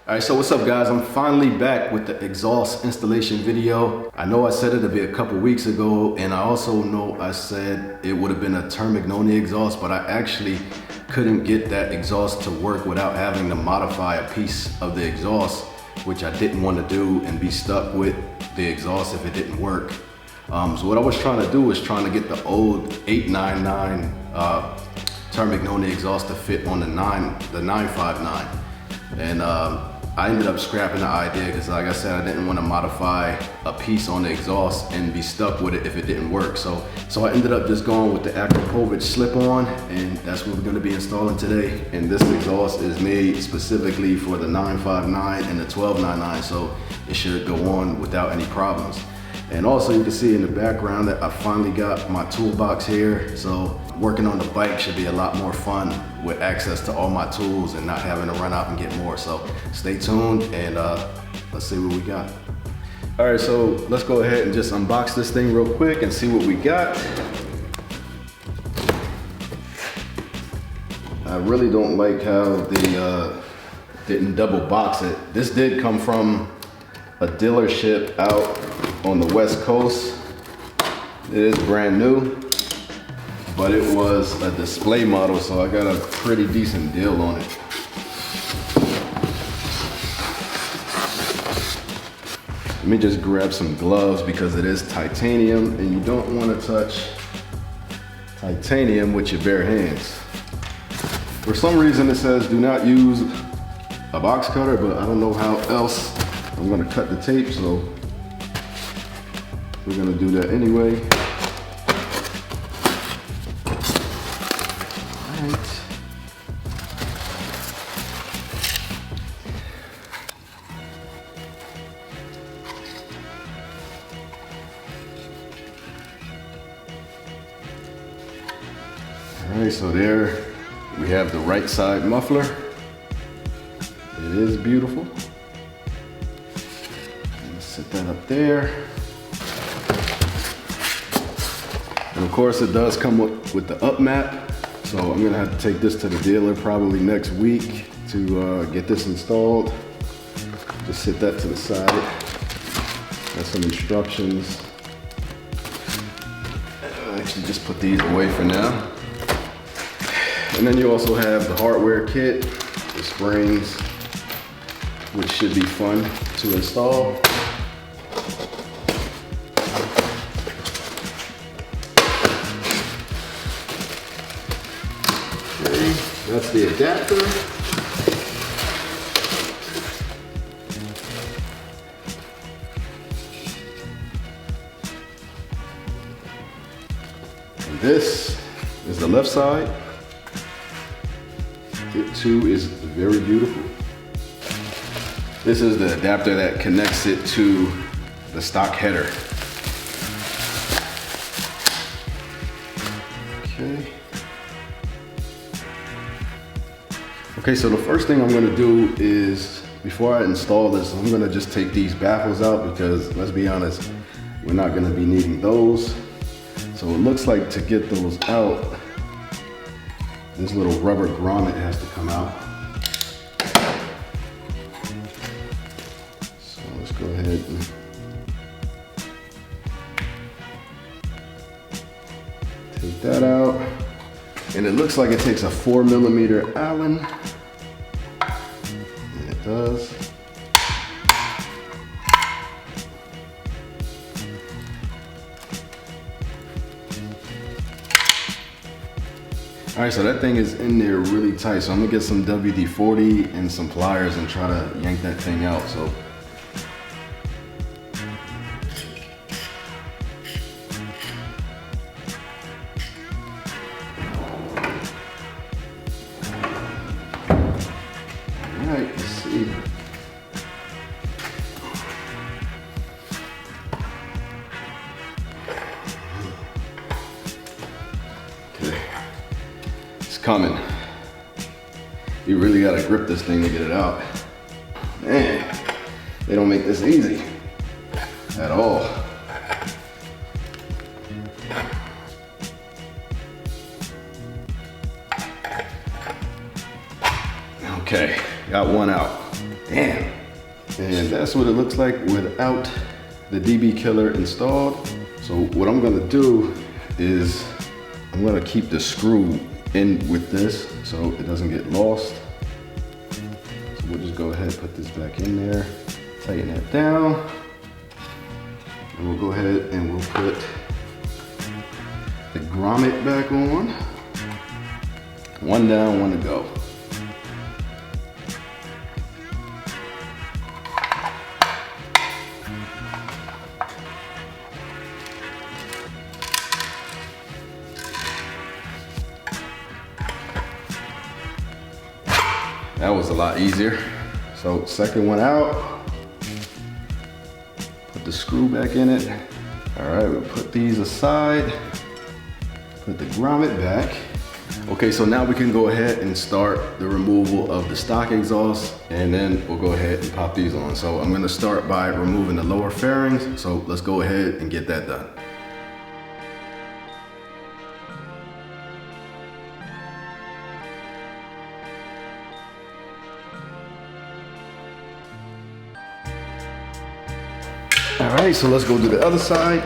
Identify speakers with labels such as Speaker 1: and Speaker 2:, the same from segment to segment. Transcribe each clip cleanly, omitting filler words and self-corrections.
Speaker 1: Alright, so what's up guys? I'm finally back with the exhaust installation video. I know I said it'd be a couple weeks ago, and I also know I said it would have been a Termignoni exhaust, but I actually couldn't get that exhaust to work without having to modify a piece of the exhaust, which I didn't want to do and be stuck with the exhaust if it didn't work. So what I was trying to do was trying to get the old 899 Termignoni exhaust to fit on the 959. And I ended up scrapping the idea because, like I said, I didn't want to modify a piece on the exhaust and be stuck with it if it didn't work. So I ended up just going with the Akrapovic slip-on, and that's what we're going to be installing today. And this exhaust is made specifically for the 959 and the 1299, so it should go on without any problems. And also you can see in the background that I finally got my toolbox here. So working on the bike should be a lot more fun with access to all my tools and not having to run out and get more. So stay tuned and let's see what we got. All right, so let's go ahead and just unbox this thing real quick and see what we got. I really don't like how they didn't double box it. This did come from a dealership out on the West Coast. It is brand new, but it was a display model, so I got a pretty decent deal on it. Let me just grab some gloves because it is titanium, and you don't want to touch titanium with your bare hands. For some reason it says do not use a box cutter, but I don't know how else I'm gonna cut the tape, so we're gonna do that anyway. All right. All right, so there we have the right side muffler. It is beautiful. Let's set that up there. And of course it does come with the up map. So I'm gonna have to take this to the dealer probably next week to get this installed. Just set that to the side. Got some instructions. I'll actually just put these away for now. And then you also have the hardware kit, the springs, which should be fun to install. Okay, that's the adapter. And this is the left side. It too is very beautiful. This is the adapter that connects it to the stock header. Okay, so the first thing I'm gonna do is, before I install this, I'm gonna just take these baffles out because, let's be honest, we're not gonna be needing those. So it looks like to get those out, this little rubber grommet has to come out. So let's go ahead and take that out. And it looks like it takes a 4mm Allen. And it does. All right, so that thing is in there really tight. So I'm gonna get some WD-40 and some pliers and try to yank that thing out. So all right, let's see. Coming. You really gotta grip this thing to get it out. Man, they don't make this easy at all. Okay, got one out. Damn. And that's what it looks like without the DB killer installed. So what I'm gonna do is I'm gonna keep the screw in with this so it doesn't get lost. So we'll just go ahead and put this back in there, tighten that down. And we'll go ahead and we'll put the grommet back on. One down, one to go. That was a lot easier. So second one out, put the screw back in it. All right, we'll put these aside, put the grommet back. Okay, so now we can go ahead and start the removal of the stock exhaust, and then we'll go ahead and pop these on. So I'm gonna start by removing the lower fairings. So let's go ahead and get that done. All right, so let's go to the other side.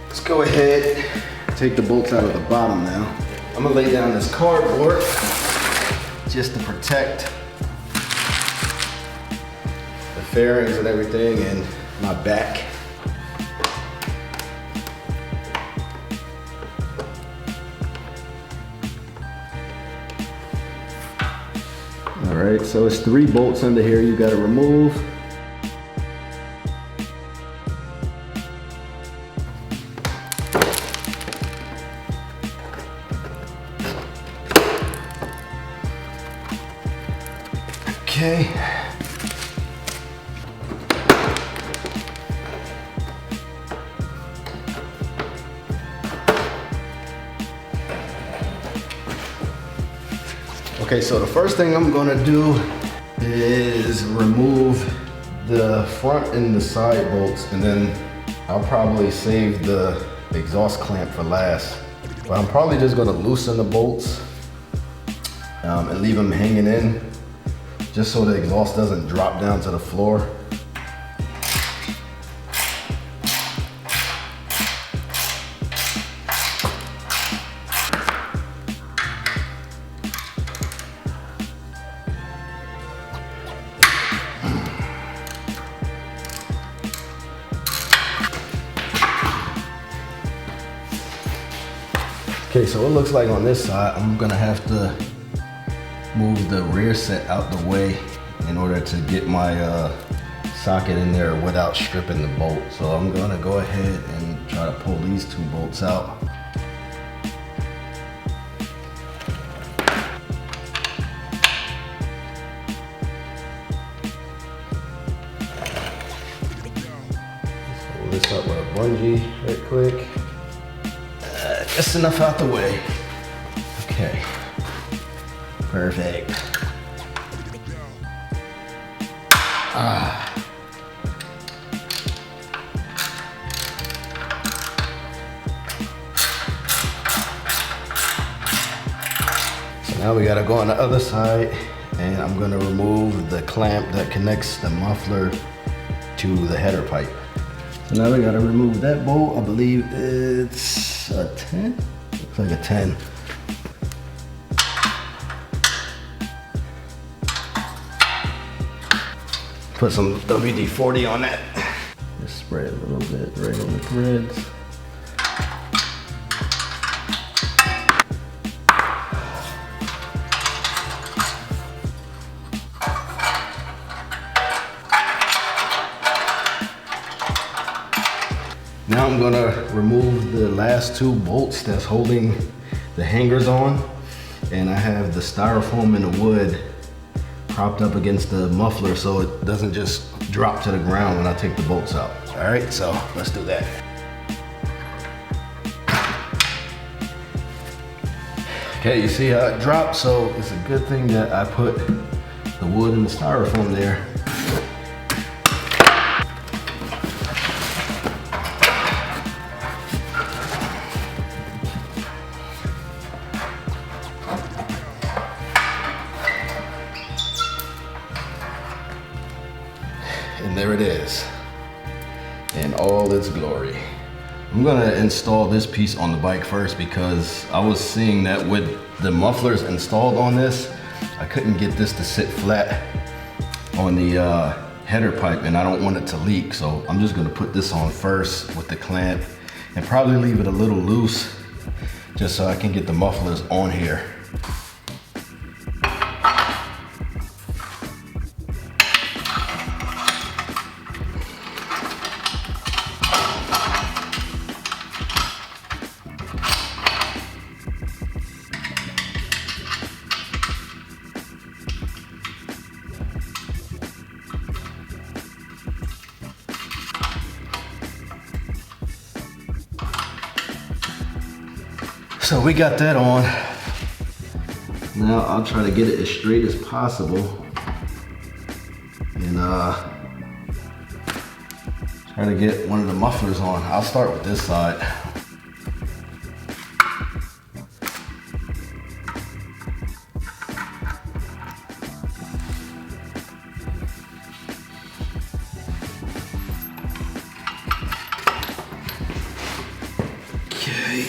Speaker 1: Let's go ahead, take the bolts out of the bottom now. I'm gonna lay down this cardboard just to protect the fairings and everything and my back. All right, so it's 3 bolts under here you gotta remove. Okay. Okay, so the first thing I'm gonna do is remove the front and the side bolts, and then I'll probably save the exhaust clamp for last. But I'm probably just gonna loosen the bolts and leave them hanging in, just so the exhaust doesn't drop down to the floor. Okay, so it looks like on this side, I'm gonna have to move the rear set out the way in order to get my socket in there without stripping the bolt. So I'm gonna go ahead and try to pull these 2 bolts out. Pull this up with a bungee right quick. Just enough out the way. Okay, perfect. So now we gotta go on the other side, and I'm gonna remove the clamp that connects the muffler to the header pipe. So now we gotta remove that bolt. I believe it's a 10? Looks like a 10. Put some WD-40 on that. Just spray it a little bit right on the threads. Now I'm gonna remove the last 2 bolts that's holding the hangers on, and I have the styrofoam and the wood propped up against the muffler so it doesn't just drop to the ground when I take the bolts out. All right, so let's do that. Okay, you see how it dropped? So it's a good thing that I put the wood and the styrofoam there. there it is in all its glory. I'm gonna install this piece on the bike first because I was seeing that with the mufflers installed on this, I couldn't get this to sit flat on the header pipe, and I don't want it to leak. So I'm just gonna put this on first with the clamp and probably leave it a little loose just so I can get the mufflers on here. So we got that on. Now I'll try to get it as straight as possible and try to get one of the mufflers on. I'll start with this side. Okay.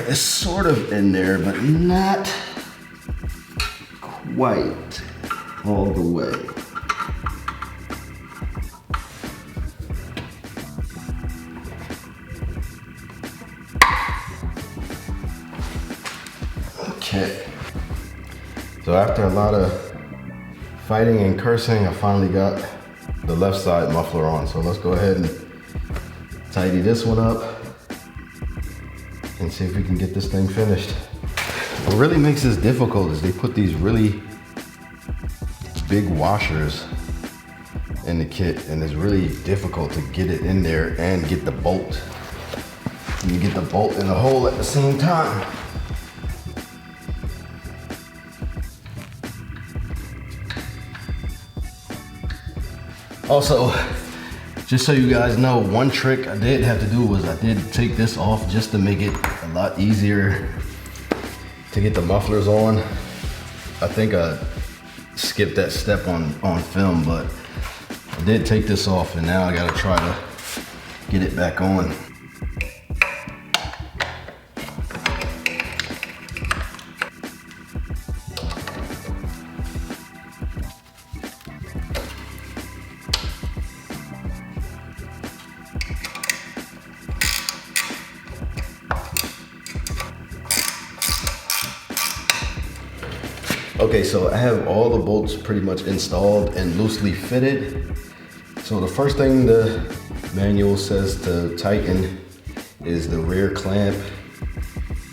Speaker 1: It's sort of in there, but not quite all the way. Okay. So after a lot of fighting and cursing, I finally got the left side muffler on. So let's go ahead and tidy this one up and see if we can get this thing finished. What really makes this difficult is they put these really big washers in the kit, and it's really difficult to get it in there and get the bolt. And you get the bolt in the hole at the same time. Also, just so you guys know, one trick I did have to do was I did take this off just to make it a lot easier to get the mufflers on. I think I skipped that step on film, but I did take this off, and now I gotta try to get it back on. Okay, so I have all the bolts pretty much installed and loosely fitted. So the first thing the manual says to tighten is the rear clamp,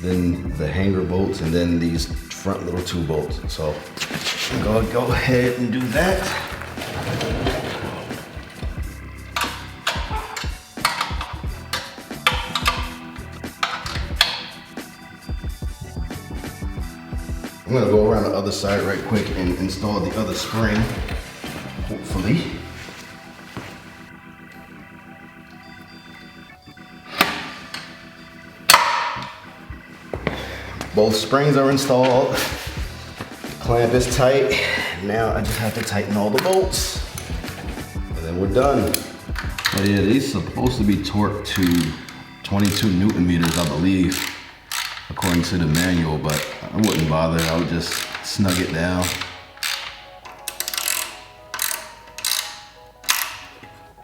Speaker 1: then the hanger bolts, and then these front little two bolts. So I'm gonna go ahead and do that. I'm gonna go around the other side right quick and install the other spring, hopefully. Both springs are installed. The clamp is tight. Now I just have to tighten all the bolts, and then we're done. But yeah, these are supposed to be torqued to 22 Newton meters, I believe, according to the manual, but I wouldn't bother. I would just snug it down.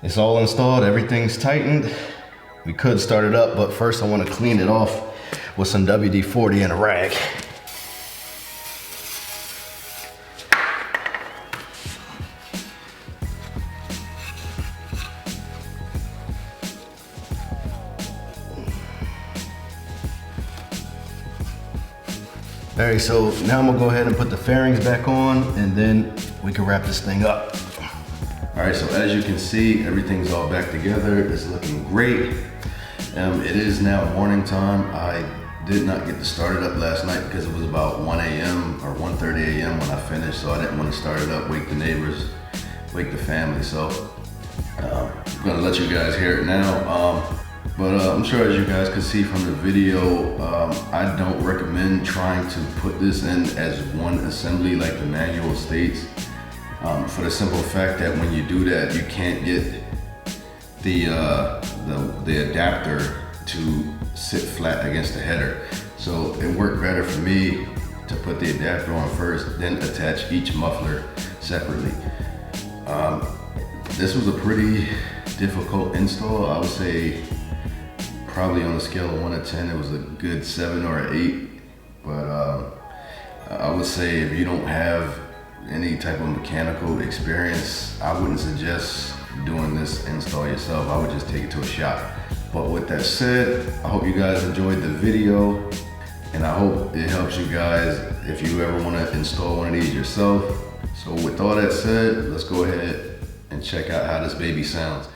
Speaker 1: It's all installed, everything's tightened. We could start it up, but first I want to clean it off with some WD-40 and a rag. All right, so now I'm gonna go ahead and put the fairings back on, and then we can wrap this thing up. All right, so as you can see, everything's all back together. It's looking great. It is now morning time. I did not get to start it up last night because it was about 1 a.m. or 1:30 a.m. when I finished, so I didn't want to start it up, wake the neighbors, wake the family. So I'm gonna let you guys hear it now. But I'm sure as you guys can see from the video, I don't recommend trying to put this in as one assembly like the manual states, for the simple fact that when you do that, you can't get the adapter to sit flat against the header. So it worked better for me to put the adapter on first, then attach each muffler separately. This was a pretty difficult install. I would say probably on a scale of 1 to 10, it was a good 7 or an 8. But I would say if you don't have any type of mechanical experience, I wouldn't suggest doing this install yourself. I would just take it to a shop. But with that said, I hope you guys enjoyed the video, and I hope it helps you guys if you ever want to install one of these yourself. So with all that said, let's go ahead and check out how this baby sounds.